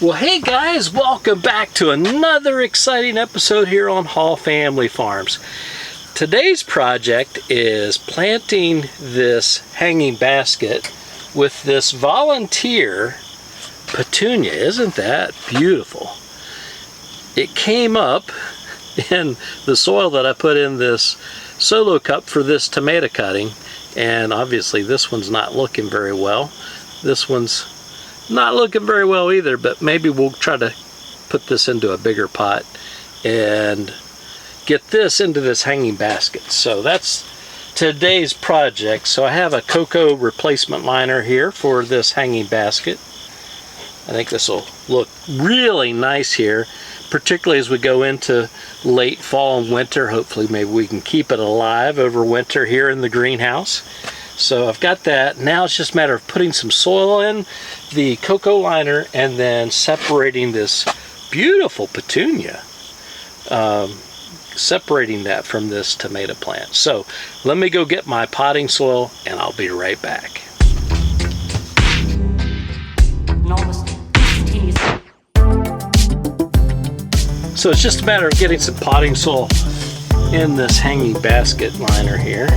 Well, hey guys, welcome back to another exciting episode here on Hall Family Farms. Today's project is planting this hanging basket with this volunteer Petunia. Isn't that beautiful? It came up in the soil that I put in this solo cup for this tomato cutting, and obviously this one's not looking very well. This one's not looking very well either, but maybe we'll try to put this into a bigger pot and get this into this hanging basket. So that's today's project. So I have a cocoa replacement liner here for this hanging basket. I think this will look really nice here, particularly as we go into late fall and winter. Hopefully maybe we can keep it alive over winter here in the greenhouse. So I've got that. Now it's just a matter of putting some soil in the cocoa liner and then separating this beautiful petunia, separating that from this tomato plant. So let me go get my potting soil and I'll be right back. So it's just a matter of getting some potting soil in this hanging basket liner here.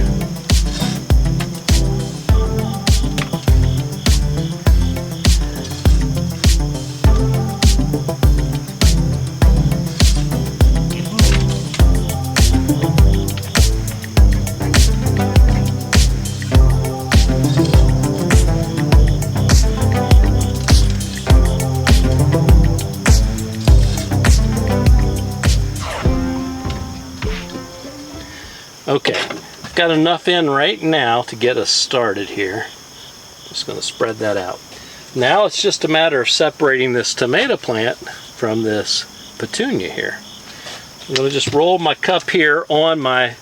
Okay, I've got enough in right now to get us started here. Just going to spread that out. Now it's just a matter of separating this tomato plant from this petunia here. I'm going to just roll my cup here on my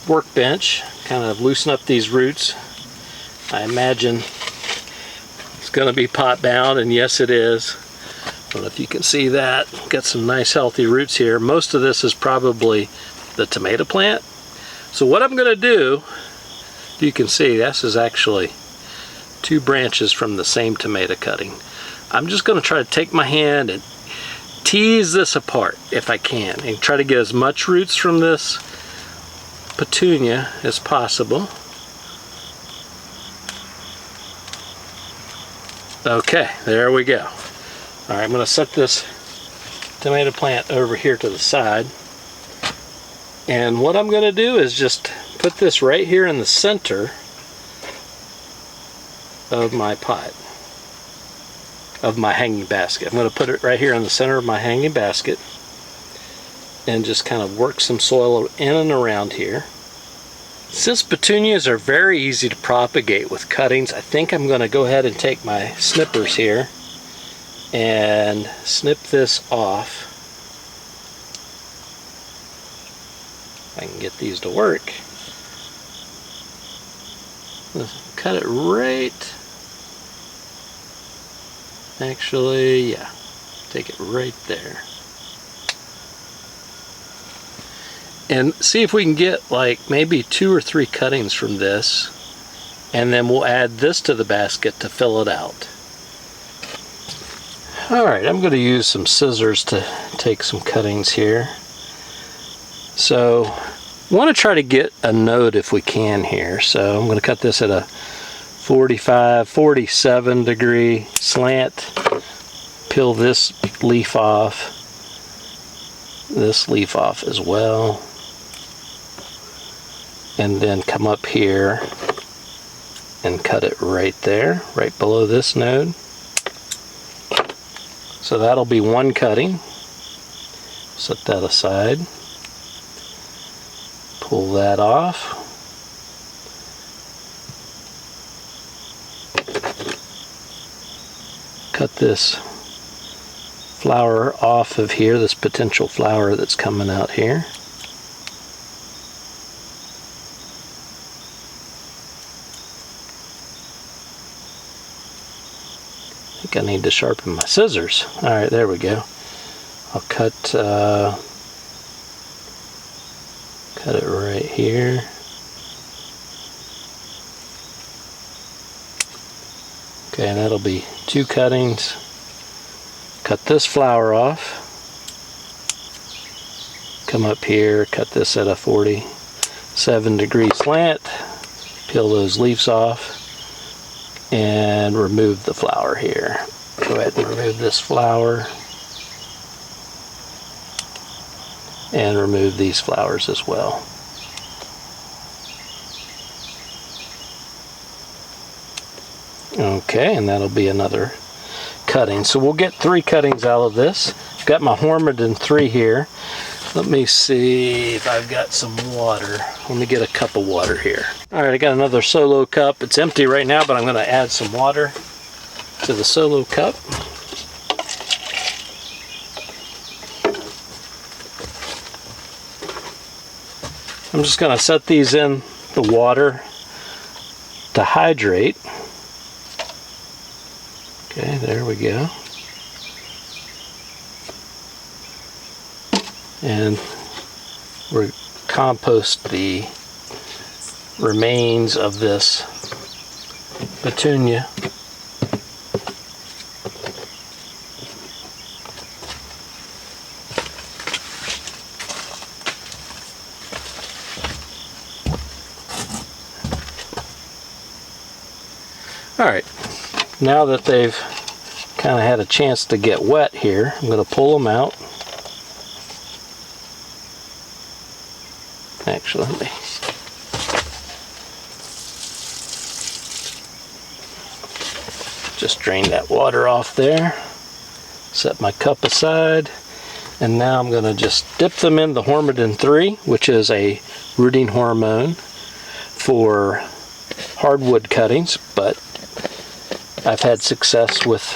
workbench, kind of loosen up these roots. I imagine it's going to be pot bound, and yes it is. I don't know if you can see that. Got some nice healthy roots here. Most of this is probably the tomato plant. So what I'm going to do, you can see this is actually two branches from the same tomato cutting. I'm just going to try to take my hand and tease this apart if I can and try to get as much roots from this petunia as possible. Okay, there we go. All right, I'm going to set this tomato plant over here to the side. And what I'm going to do is just put this right here in the center of my pot, of my hanging basket. I'm going to put it right here in the center of my hanging basket and just kind of work some soil in and around here. Since petunias are very easy to propagate with cuttings, I think I'm going to go ahead and take my snippers here and snip this off. I can get these to work. Let's cut it right. Actually, yeah, take it right there. And see if we can get like maybe 2 or 3 cuttings from this, and then we'll add this to the basket to fill it out. Alright, I'm going to use some scissors to take some cuttings here. So I want to try to get a node if we can here. So I'm going to cut this at a 45, 47 degree slant. Peel this leaf off. This leaf off as well. And then come up here and cut it right there, right below this node. So that'll be one cutting. Set that aside. Pull that off. Cut this flower off of here, this potential flower that's coming out here. I think I need to sharpen my scissors. Alright, there we go. I'll cut it right here. Okay, that'll be 2 cuttings. cut this flower off. Come up here, cut this at a 47-degree slant, peel those leaves off, and remove the flower here. Go ahead and remove this flower, and remove these flowers as well. Okay, and that'll be another cutting. So we'll get 3 cuttings out of this. I've got my Hormidon 3 here. Let me see if I've got some water. Let me get a cup of water here. All right, I got another solo cup. It's empty right now, but I'm going to add some water to the solo cup. I'm just going to set these in the water to hydrate. Okay, there we go. And we'll compost the remains of this Petunia. All right, now that they've kind of had a chance to get wet here, I'm going to pull them out. Actually, let me just drain that water off there. Set my cup aside, and now I'm going to just dip them in the Hormidon 3, which is a rooting hormone for hardwood cuttings, but I've had success with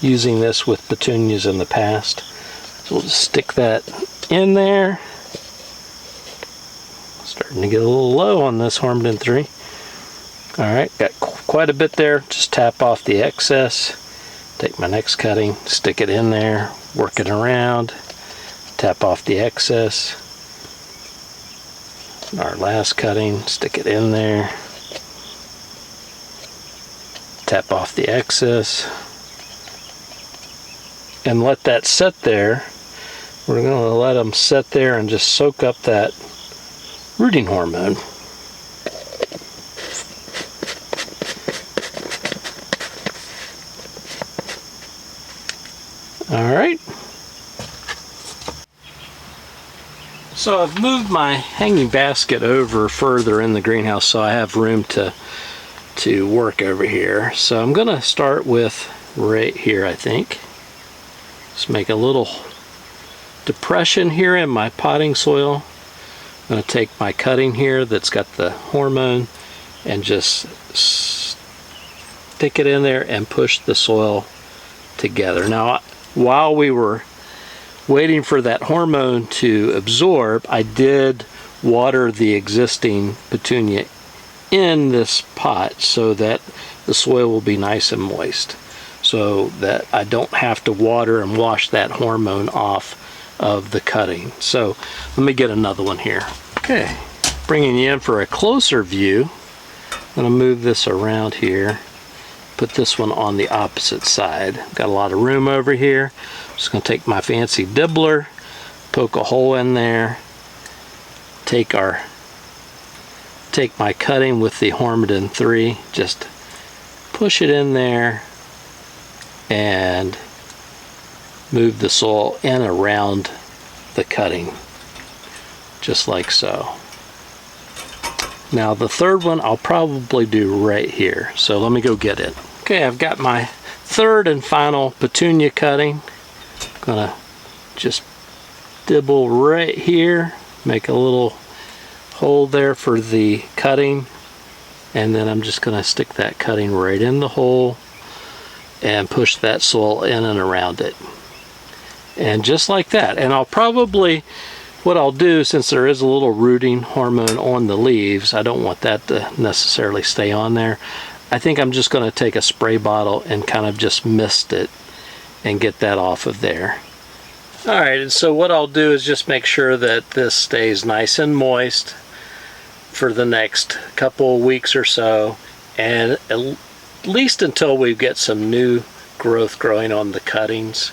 using this with petunias in the past. So we'll just stick that in there. Starting to get a little low on this Hormidon 3. Alright, got quite a bit there. Just tap off the excess. Take my next cutting, stick it in there, work it around, tap off the excess. Our last cutting, stick it in there, tap off the excess, and let that sit there. We're going to let them sit there and just soak up that rooting hormone. All right. So I've moved my hanging basket over further in the greenhouse so I have room to work over here. So I'm going to start with right here, I think. Just make a little depression here in my potting soil. I'm going to take my cutting here that's got the hormone and just stick it in there and push the soil together. Now, while we were waiting for that hormone to absorb, I did water the existing petunia in this pot so that the soil will be nice and moist, so that I don't have to water and wash that hormone off of the cutting. So let me get another one here. Okay, bringing you in for a closer view. I'm going to move this around here, put this one on the opposite side. Got a lot of room over here. I'm just going to take my fancy dibbler, poke a hole in there, take my cutting with the Hormidon 3, just push it in there and move the soil in around the cutting, just like so. Now the third one I'll probably do right here, so let me go get it. Okay, I've got my third and final petunia cutting. Gonna just dibble right here, make a little hole there for the cutting, and then I'm just gonna stick that cutting right in the hole and push that soil in and around it. And just like that. And I'll probably, what I'll do, since there is a little rooting hormone on the leaves, I don't want that to necessarily stay on there. I think I'm just going to take a spray bottle and kind of just mist it and get that off of there. Alright, and so what I'll do is just make sure that this stays nice and moist for the next couple of weeks or so, and at least until we get some new growth growing on the cuttings.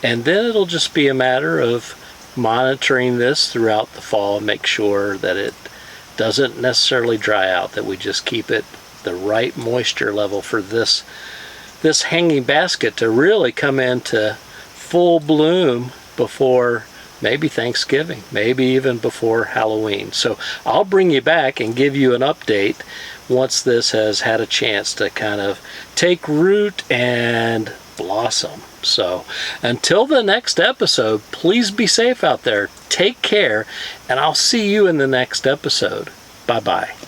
And then it'll just be a matter of monitoring this throughout the fall and make sure that it doesn't necessarily dry out, that we just keep it the right moisture level for this hanging basket to really come into full bloom before maybe Thanksgiving, maybe even before Halloween. So I'll bring you back and give you an update once this has had a chance to kind of take root and blossom. So until the next episode, please be safe out there. Take care, and I'll see you in the next episode. Bye-bye.